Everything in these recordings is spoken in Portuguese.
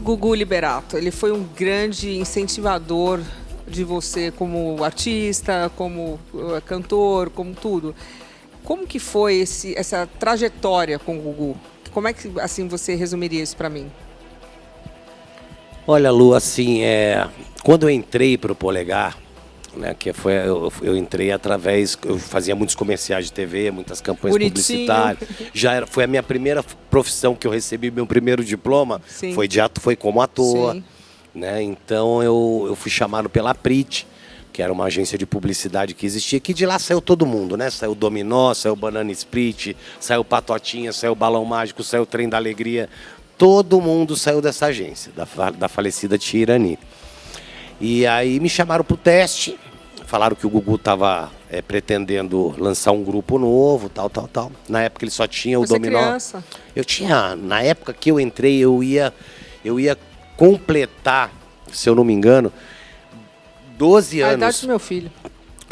Gugu Liberato, ele foi um grande incentivador de você como artista, como cantor, como tudo. Como que foi essa trajetória com o Gugu? Como é que assim você resumiria isso para mim? Olha, Lu, assim, quando eu entrei para o Polegar, né, eu entrei através, eu fazia muitos comerciais de TV, muitas campanhas publicitárias. Foi a minha primeira profissão que eu recebi, meu primeiro diploma, foi como ator. Sim. Né? Então eu fui chamado pela Prit, que era uma agência de publicidade que existia, que de lá saiu todo mundo, né? Saiu Dominó, saiu Banana Split, saiu Patotinha, saiu Balão Mágico, saiu Trem da Alegria. Todo mundo saiu dessa agência, da falecida Tia Irani. E aí me chamaram para o teste, falaram que o Gugu estava pretendendo lançar um grupo novo, tal. Na época ele só tinha o Dominó. Criança. Na época que eu entrei, eu ia completar, se eu não me engano, 12 anos. A idade do meu filho.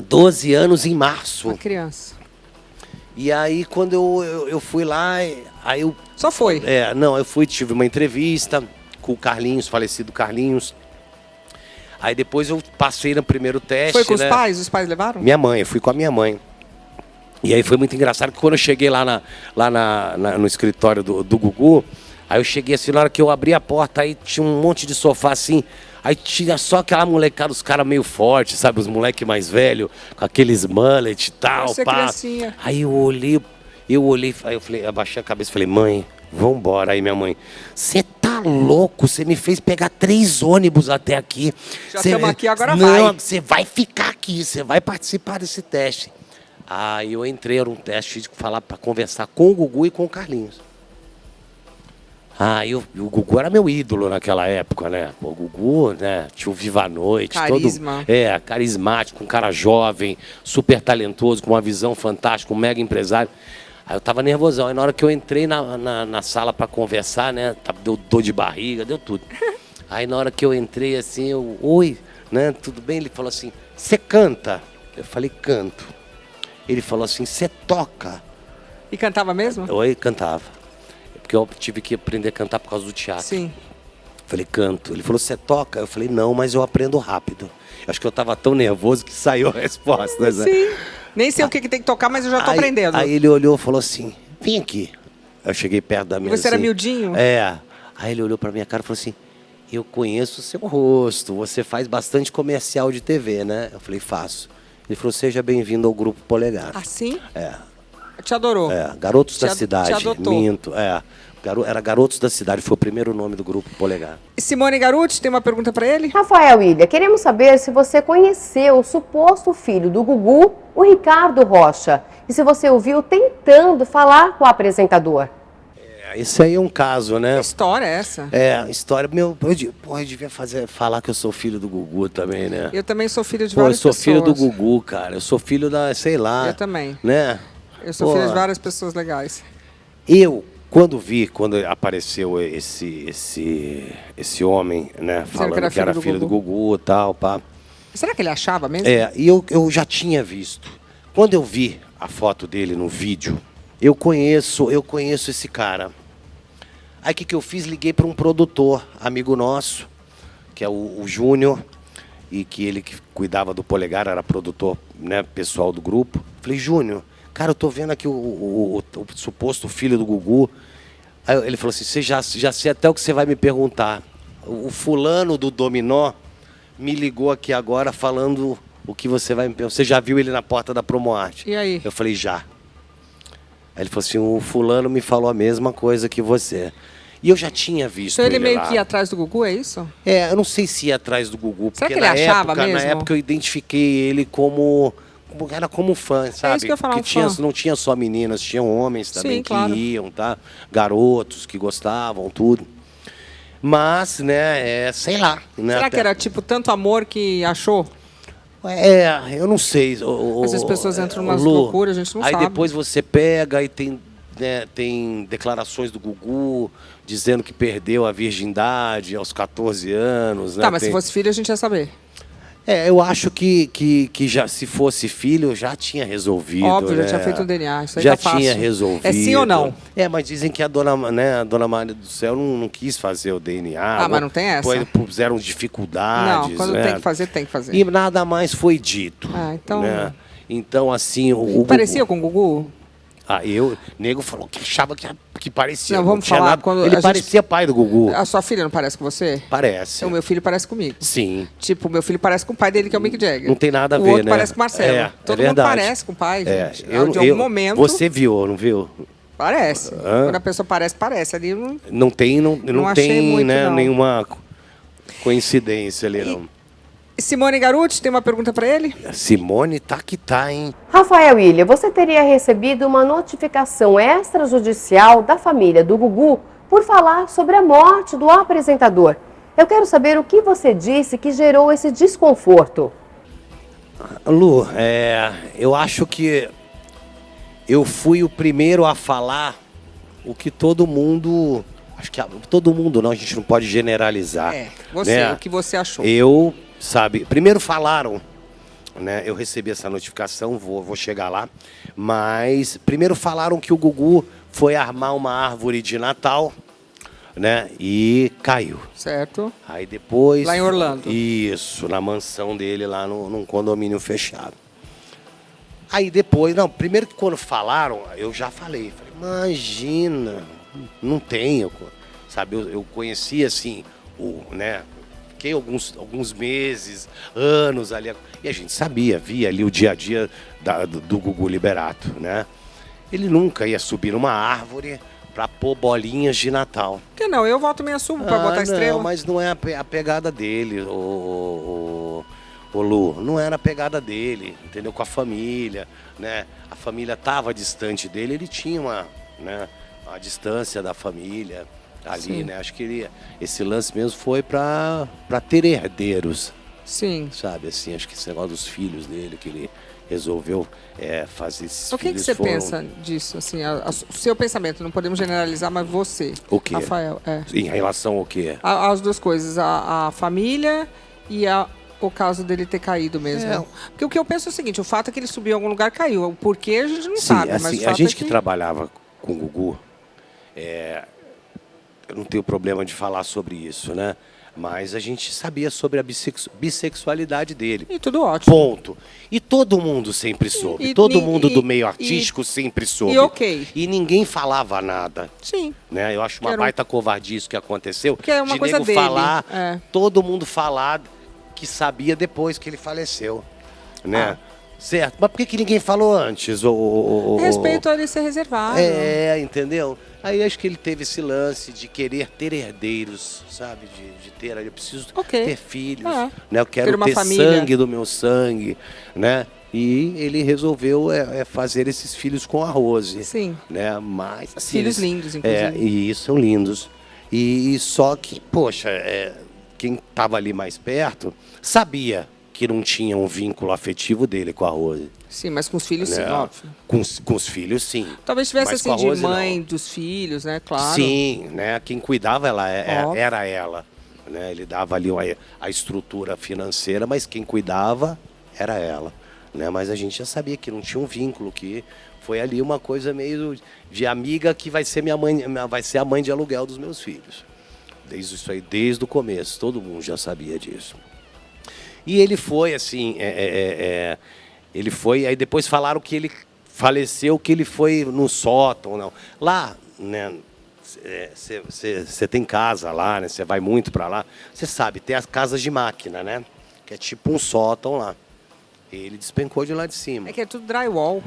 12 anos em março. Uma criança. E aí, quando eu fui lá, aí eu... Só foi? Não, eu tive uma entrevista com o Carlinhos, falecido Carlinhos. Aí depois eu passei no primeiro teste. Foi com os pais? Os pais levaram? Minha mãe, eu fui com a minha mãe. E aí foi muito engraçado, que quando eu cheguei lá no escritório do Gugu, aí eu cheguei assim, na hora que eu abri a porta, aí tinha um monte de sofá assim, aí tinha só aquela molecada, os caras meio fortes, sabe, os moleques mais velhos, com aqueles mullet e tal, pá. Aí eu olhei, aí eu falei, abaixei a cabeça e falei, mãe, vambora. Aí minha mãe, você tá louco? Você me fez pegar 3 ônibus até aqui. Já estamos aqui, agora vai. Não, você vai ficar aqui, você vai participar desse teste. Aí eu entrei, era um teste de falar para conversar com o Gugu e com o Carlinhos. O Gugu era meu ídolo naquela época, né? O Gugu, né? Tinha o Viva a Noite. Carisma. Carismático, um cara jovem, super talentoso, com uma visão fantástica, um mega empresário. Aí eu tava nervosão. Aí na hora que eu entrei na sala para conversar, né? Deu dor de barriga, deu tudo. Aí na hora que eu entrei assim, oi, né? Tudo bem? Ele falou assim, você canta? Eu falei, canto. Ele falou assim, você toca? E cantava mesmo? Oi, cantava. Porque eu tive que aprender a cantar por causa do teatro. Sim. Falei, canto. Ele falou, você toca? Eu falei, não, mas eu aprendo rápido. Acho que eu tava tão nervoso que saiu a resposta. Sim. Né? Nem sei o que tem que tocar, mas eu já tô aprendendo. Aí ele olhou e falou assim, vem aqui. Eu cheguei perto da mesa. Você era miudinho? Aí ele olhou pra minha cara e falou assim, eu conheço o seu rosto, você faz bastante comercial de TV, né? Eu falei, faço. Ele falou, seja bem-vindo ao Grupo Polegar. Ah, sim? Te adorou? Garotos da Cidade. Te adotou. Minto, era Garotos da Cidade, foi o primeiro nome do Grupo Polegar. Simone Garuti, tem uma pergunta para ele? Rafael Ilha, queremos saber se você conheceu o suposto filho do Gugu, o Ricardo Rocha, e se você o viu tentando falar com o apresentador. Esse aí é um caso, né? Que história é essa? História, eu devia falar que eu sou filho do Gugu também, né? Eu também sou filho de várias pessoas. Eu sou pessoas. filho do Gugu, cara. Eu sou filho da, sei lá. Eu também. Né? Eu sou filho de várias pessoas legais. Quando apareceu esse homem, né, falando que era filho do Gugu e tal, pá. Será que ele achava mesmo? E eu já tinha visto. Quando eu vi a foto dele no vídeo, eu conheço esse cara. Aí o que eu fiz? Liguei para um produtor, amigo nosso, que é o Júnior, e que ele que cuidava do Polegar, era produtor, né, pessoal do grupo. Falei, Júnior, cara, eu tô vendo aqui o suposto filho do Gugu. Aí ele falou assim, você já sei até o que você vai me perguntar. O fulano do Dominó me ligou aqui agora falando o que você vai me perguntar. Você já viu ele na porta da Promoarte? E aí? Eu falei, já. Aí ele falou assim, o fulano me falou a mesma coisa que você. E eu já tinha visto ele meio lá. que ia atrás do Gugu, é isso? Eu não sei se ia atrás do Gugu. Será que ele achava mesmo? Na época eu identifiquei ele como fã, sabe? É isso que eu ia falar, porque não tinha só meninas, tinham homens também. Sim, que claro. Iam, tá? Garotos que gostavam, tudo. Mas, né, sei lá. Né? Será que era tipo tanto amor que achou? Eu não sei. Às vezes as pessoas entram numas loucuras, a gente não sabe. Aí depois você pega e tem declarações do Gugu dizendo que perdeu a virgindade aos 14 anos. Tá, mas se fosse filho a gente ia saber. Eu acho que já, se fosse filho, já tinha resolvido. Óbvio, né? já tinha feito o DNA, isso aí já tá fácil. tinha resolvido. É sim ou não? Mas dizem que a dona Maria do Céu não quis fazer o DNA. Mas não tem essa. Puseram dificuldades. Não, quando né? tem que fazer, tem que fazer. E nada mais foi dito. Então... Né? Então, assim... O Parecia Gugu... com o Gugu? Nego falou que achava que parecia. Não, vamos tinha falar, nada. quando Ele a parecia pai do Gugu. A sua filha não parece com você? Parece. O meu filho parece comigo. Sim. Tipo, meu filho parece com o pai dele, que é o Mick Jagger. Não tem nada a ver, O outro né? parece com o Marcelo. Todo mundo parece com o pai, gente. De algum momento... Você viu, não viu? Parece. Quando a pessoa parece. Ali não tem, não tem muito, né, não. nenhuma coincidência ali, não. Simone Garuti, tem uma pergunta para ele? Simone tá que tá, hein? Rafael Ilha, você teria recebido uma notificação extrajudicial da família do Gugu por falar sobre a morte do apresentador. Eu quero saber o que você disse que gerou esse desconforto. Lu, eu acho que eu fui o primeiro a falar o que todo mundo... Acho que todo mundo não, a gente não pode generalizar. Você, o que você achou? Sabe, primeiro falaram, né? Eu recebi essa notificação, vou chegar lá. Mas primeiro falaram que o Gugu foi armar uma árvore de Natal, né? E caiu. Certo. Aí depois... Lá em Orlando. Isso, na mansão dele lá num condomínio fechado. Aí depois, primeiro que quando falaram, eu já falei, imagina, não tem, sabe? Eu conheci assim, né? Fiquei alguns meses, anos ali, e a gente sabia, via ali o dia a dia do Gugu Liberato, né? Ele nunca ia subir numa árvore para pôr bolinhas de Natal. Por que não? Eu volto minha subo para botar estrela. Não, mas não é a pegada dele, o Lu. Não era a pegada dele, entendeu? Com a família, né? A família estava distante dele, ele tinha uma distância da família ali, sim, né? Acho que esse lance mesmo foi para ter herdeiros. Sim. Sabe, assim, acho que esse negócio dos filhos dele, que ele resolveu fazer esses O que você pensa disso? Assim, o seu pensamento, não podemos generalizar, mas você, o quê? Rafael. Em relação ao quê? As duas coisas, a família e o caso dele ter caído mesmo. Porque o que eu penso é o seguinte, o fato é que ele subiu em algum lugar, caiu. O porquê a gente não sabe, assim, mas o fato a gente é que trabalhava com o Gugu, eu não tenho problema de falar sobre isso, né? Mas a gente sabia sobre a bissexualidade dele. E tudo ótimo. Ponto. E todo mundo sempre soube. Todo mundo do meio artístico sempre soube. E ok. E ninguém falava nada. Sim. Né? Eu acho uma baita covardia isso que aconteceu. Que é uma coisa nego dele. Falar, todo mundo falar que sabia depois que ele faleceu. Né? Certo. Mas por que ninguém falou antes? Respeito a ele ser reservado. Entendeu? Aí acho que ele teve esse lance de querer ter herdeiros, sabe? De ter, eu preciso ter filhos, né? Eu quero ter sangue do meu sangue, né? E ele resolveu fazer esses filhos com a Rose. Sim. Né? Mas, assim, filhos lindos, inclusive. E são lindos. E só que, poxa, quem estava ali mais perto sabia que não tinha um vínculo afetivo dele com a Rose. Sim, mas com os filhos, sim, óbvio. Com os filhos, sim. Talvez tivesse mas assim, de Rose, mãe não. dos filhos, né? Claro. Sim, né? Quem cuidava era ela. Né? Ele dava ali a estrutura financeira, mas quem cuidava era ela. Né? Mas a gente já sabia que não tinha um vínculo, que foi ali uma coisa meio de amiga que vai ser minha mãe, vai ser a mãe de aluguel dos meus filhos. Desde o começo, todo mundo já sabia disso. E ele foi assim, ele foi, aí depois falaram que ele faleceu, que ele foi no sótão, não. Lá, né, você tem casa lá, né, você vai muito para lá, você sabe, tem as casas de máquina, né, que é tipo um sótão lá. E ele despencou de lá de cima. É que é tudo drywall.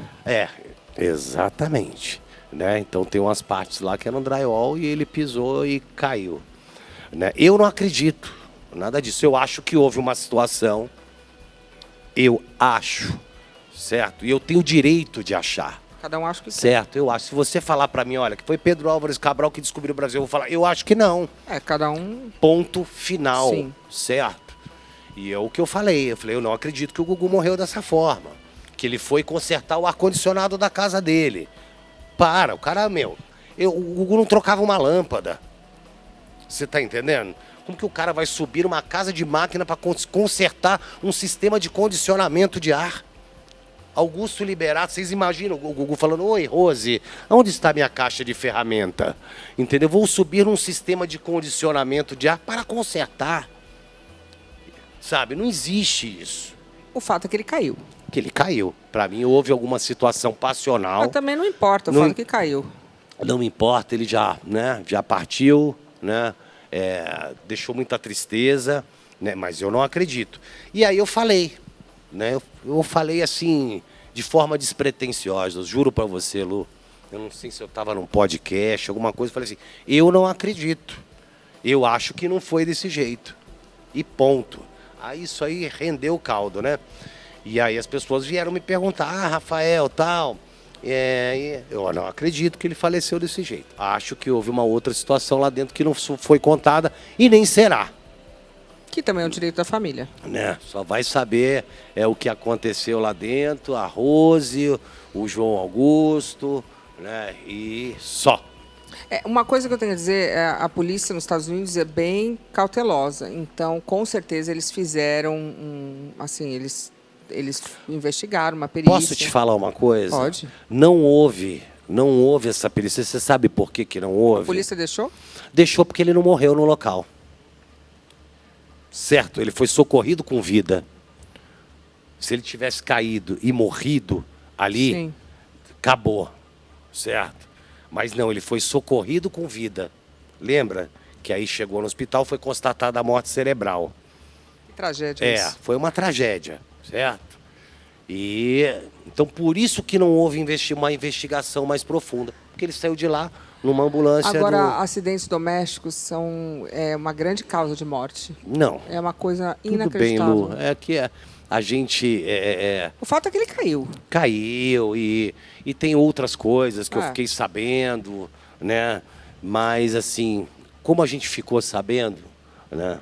Exatamente. Né? Então tem umas partes lá que eram drywall e ele pisou e caiu. Né? Eu não acredito nada disso. Eu acho que houve uma situação. Eu acho, certo? E eu tenho o direito de achar. Cada um acha que certo, eu acho. Se você falar para mim, olha, que foi Pedro Álvares Cabral que descobriu o Brasil, eu vou falar, eu acho que não. Cada um... Ponto final. Sim. Certo? E é o que eu falei. Eu não acredito que o Gugu morreu dessa forma. Que ele foi consertar o ar-condicionado da casa dele. O cara, o Gugu não trocava uma lâmpada. Você tá entendendo? Como que o cara vai subir uma casa de máquina para consertar um sistema de condicionamento de ar? Augusto Liberato, vocês imaginam o Gugu falando: oi, Rose, onde está minha caixa de ferramenta? Entendeu? Vou subir num sistema de condicionamento de ar para consertar. Sabe, não existe isso. O fato é que ele caiu. Que ele caiu. Para mim, houve alguma situação passional. Mas também não importa o fato que caiu. Não importa, ele já partiu, né? Deixou muita tristeza, né? Mas eu não acredito. E aí eu falei, né? Eu falei assim, de forma despretensiosa, juro para você, Lu. Eu não sei se eu estava num podcast, alguma coisa, eu falei assim: eu não acredito. Eu acho que não foi desse jeito. E ponto. Aí isso aí rendeu o caldo, né? E aí as pessoas vieram me perguntar: Rafael, tal. Eu não acredito que ele faleceu desse jeito. Acho que houve uma outra situação lá dentro que não foi contada e nem será. Que também é um direito da família. Né? Só vai saber o que aconteceu lá dentro, a Rose, o João Augusto, né? E só. Uma coisa que eu tenho a dizer, a polícia nos Estados Unidos é bem cautelosa. Então, com certeza, eles fizeram, eles investigaram uma perícia. Posso te falar uma coisa? Pode. Não houve essa perícia. Você sabe por que não houve? A polícia deixou? Deixou porque ele não morreu no local. Certo, ele foi socorrido com vida. Se ele tivesse caído e morrido ali, sim, acabou. Certo? Mas não, ele foi socorrido com vida. Lembra? Que aí chegou no hospital, foi constatada a morte cerebral. Que tragédia isso. Foi uma tragédia, certo? E então por isso que não houve uma investigação mais profunda. Porque ele saiu de lá numa ambulância. Agora, acidentes domésticos são uma grande causa de morte. Não. É uma coisa Tudo bem, inacreditável. Lu. A gente... O fato é que ele caiu. Caiu e tem outras coisas que eu fiquei sabendo, né? Mas, assim, como a gente ficou sabendo, né?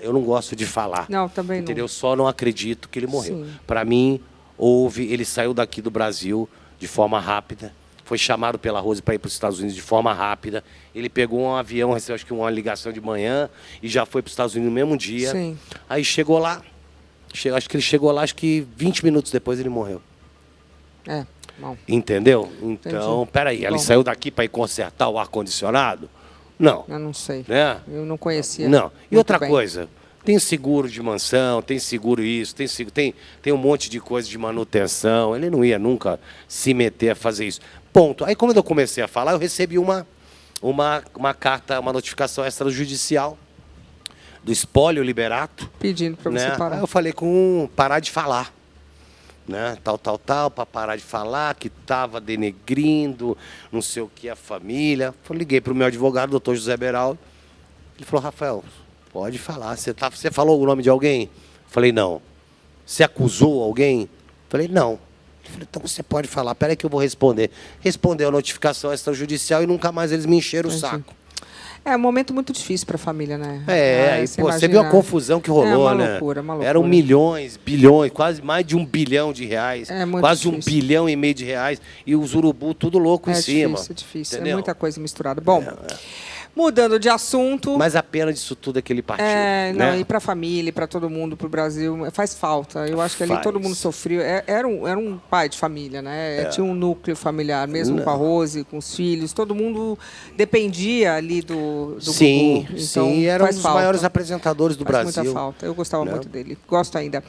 Eu não gosto de falar. Não, também entendeu? não. Só não acredito que ele morreu. Sim. Para mim, ele saiu daqui do Brasil de forma rápida. Foi chamado pela Rose para ir para os Estados Unidos de forma rápida. Ele pegou um avião, recebeu acho que uma ligação de manhã e já foi para os Estados Unidos no mesmo dia. Sim. Aí chegou lá. Acho que ele chegou lá, acho que 20 minutos depois ele morreu. Bom. Entendeu? Então, Entendi. peraí, ele saiu daqui para ir consertar o ar-condicionado? Não. Eu não sei. Né? Eu não conhecia. Não. E muito outra bem. coisa, tem seguro de mansão, tem seguro isso, tem um monte de coisa de manutenção. Ele não ia nunca se meter a fazer isso. Ponto. Aí, quando eu comecei a falar, eu recebi uma carta, uma notificação extrajudicial do Espólio Liberato. Pedindo para você parar. Aí eu falei parar de falar. Né? Para parar de falar, que estava denegrindo, não sei o que, a família. Eu liguei para o meu advogado, doutor José Beraldo. Ele falou: Rafael, pode falar. Você falou o nome de alguém? Eu falei: não. Você acusou alguém? Eu falei: não. Ele falou: então você pode falar, peraí que eu vou responder. Respondeu a notificação extrajudicial e nunca mais eles me encheram o saco. É um momento muito difícil para a família, né? Você viu a confusão que rolou, uma né? Loucura, uma loucura. Eram milhões, bilhões, quase mais de 1 bilhão de reais. Muito quase difícil. 1,5 bilhão de reais. E os urubu tudo louco em cima. É difícil. Entendeu? É muita coisa misturada. Bom, mudando de assunto... Mas a pena disso tudo é que ele partiu. Não, e para a família, para todo mundo, para o Brasil, faz falta. Eu acho que ali todo mundo sofreu. Era um pai de família, né? Tinha um núcleo familiar, mesmo com a Rose, com os filhos. Todo mundo dependia ali do sim, Gugu. Então, sim. Era um dos falta. maiores apresentadores do faz Brasil. Muita falta. Eu gostava muito dele. Gosto ainda.